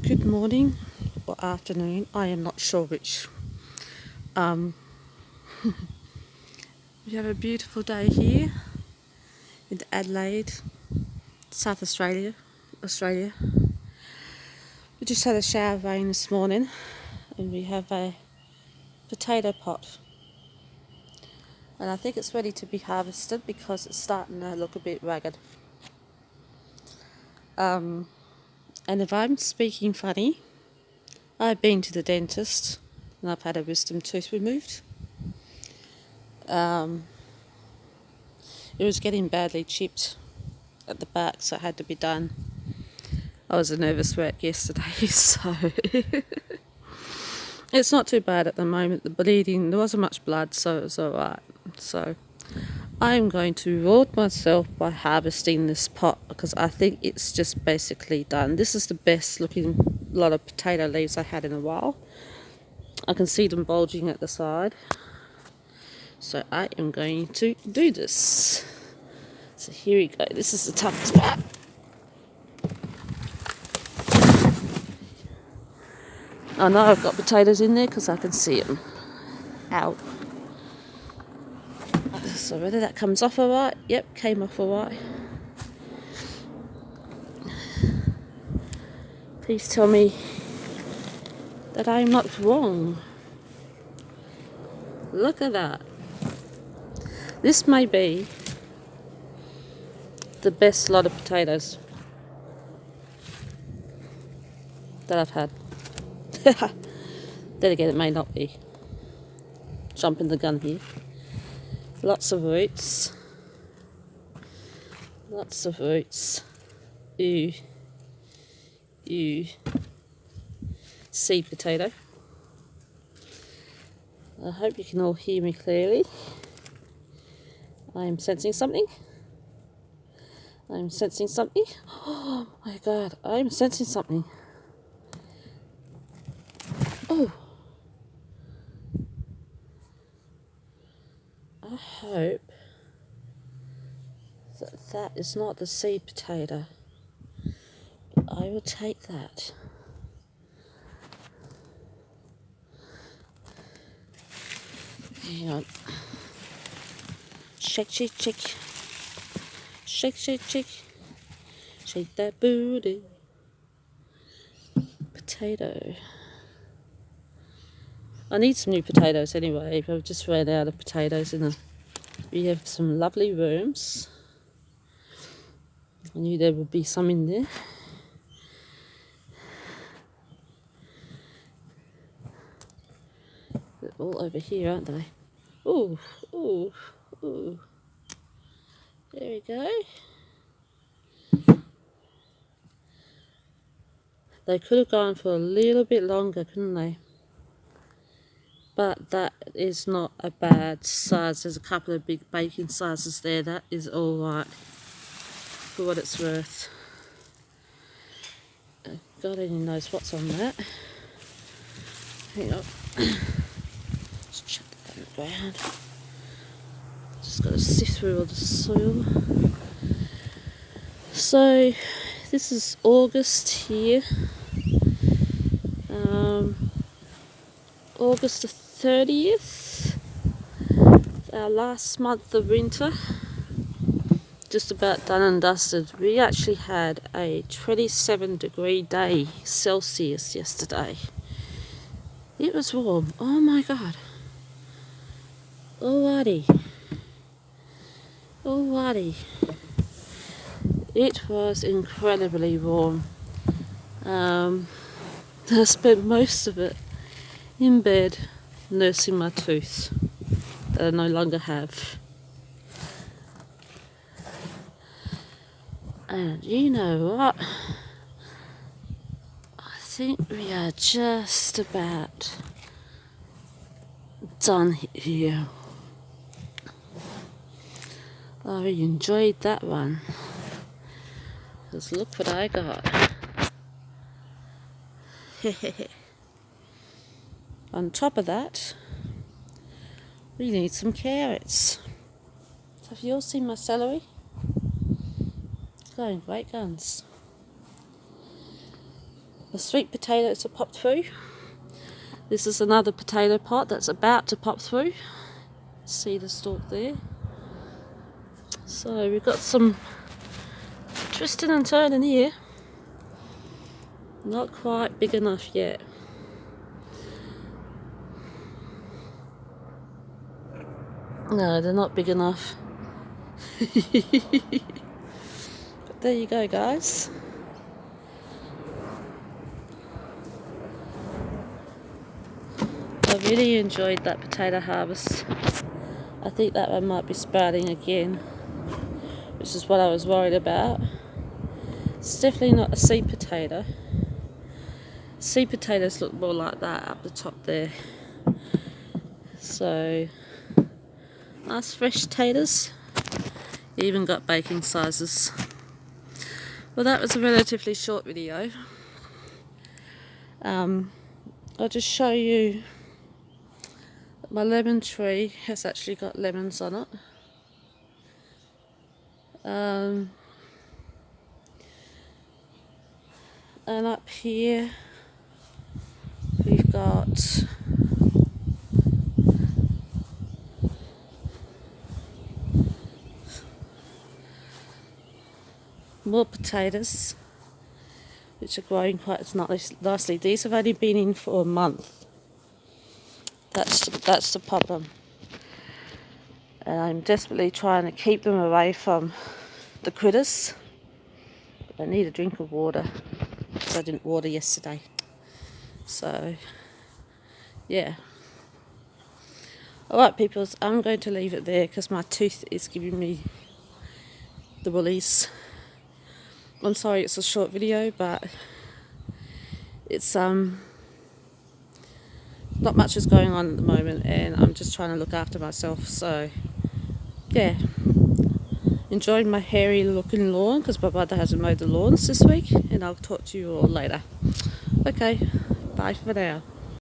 good morning or afternoon. I am not sure which. Um, we have a beautiful day here in Adelaide, South Australia. We just had a shower of rain this morning, and we have a potato pot, and I think it's ready to be harvested because it's starting to look a bit ragged. And if I'm speaking funny, I've been to the dentist and I've had a wisdom tooth removed. It was getting badly chipped at the back, so it had to be done. I was a nervous wreck yesterday, so it's not too bad at the moment. The bleeding, there wasn't much blood, so it was alright. So I'm going to reward myself by harvesting this pot because I think it's just basically done. This is the best looking lot of potato leaves I had in a while. I can see them bulging at the side. So I am going to do this. So here we go. This is the toughest part. I know I've got potatoes in there because I can see them. Ow. So whether that comes off alright, yep, came off alright. Please tell me that I'm not wrong. Look at that. This may be the best lot of potatoes that I've had. Then again, it may not be. Jumping the gun here. Lots of roots. Lots of roots. Ew. Ew. Seed potato. I hope you can all hear me clearly. I am sensing something. I'm sensing something. Oh my god, I'm sensing something. Oh. I hope that that is not the seed potato. But I will take that. Hang on. Shake, shake, shake. Shake, shake, shake. Shake that booty. Potato. I need some new potatoes anyway. I've just ran out of potatoes we have some lovely worms. I knew there would be some in there. They're all over here, aren't they? Ooh, ooh, ooh. There we go. They could have gone for a little bit longer, couldn't they? But that is not a bad size. There's a couple of big baking sizes there. That is all right for what it's worth. God only knows what's on that. Hang on. Just chuck that on the ground. Just got to sift through all the soil. So this is August here. August the 30th. Our last month of winter. Just about done and dusted. We actually had a 27-degree day Celsius yesterday. It was warm. Oh my god. Alrighty. It was incredibly warm. I spent most of it in bed nursing my tooth that I no longer have. And you know what? I think we are just about done here. I really enjoyed that one. Because look what I got. On top of that, we need some carrots. So have you all seen my celery? It's going great guns. the sweet potatoes have popped through. This is another potato pot that's about to pop through. See the stalk there? So we've got some twisting and turning here. Not quite big enough yet. No, they're not big enough. But there you go, guys. I really enjoyed that potato harvest. I think that one might be sprouting again, which is what I was worried about. It's definitely not a seed potato. Seed potatoes look more like that up the top there. So, nice fresh potatoes. Even got baking sizes. Well, that was a relatively short video. I'll just show you that my lemon tree has actually got lemons on it. And up here we've got more potatoes, which are growing quite nicely. These have only been in for a month. That's the problem. And I'm desperately trying to keep them away from the critters. But I need a drink of water because I didn't water yesterday. So, yeah. Alright, peoples, I'm going to leave it there because my tooth is giving me the willies. I'm sorry it's a short video, but it's not much is going on at the moment and I'm just trying to look after myself. So yeah, enjoying my hairy looking lawn because my brother hasn't mowed the lawns this week, and I'll talk to you all later. Okay, bye for now.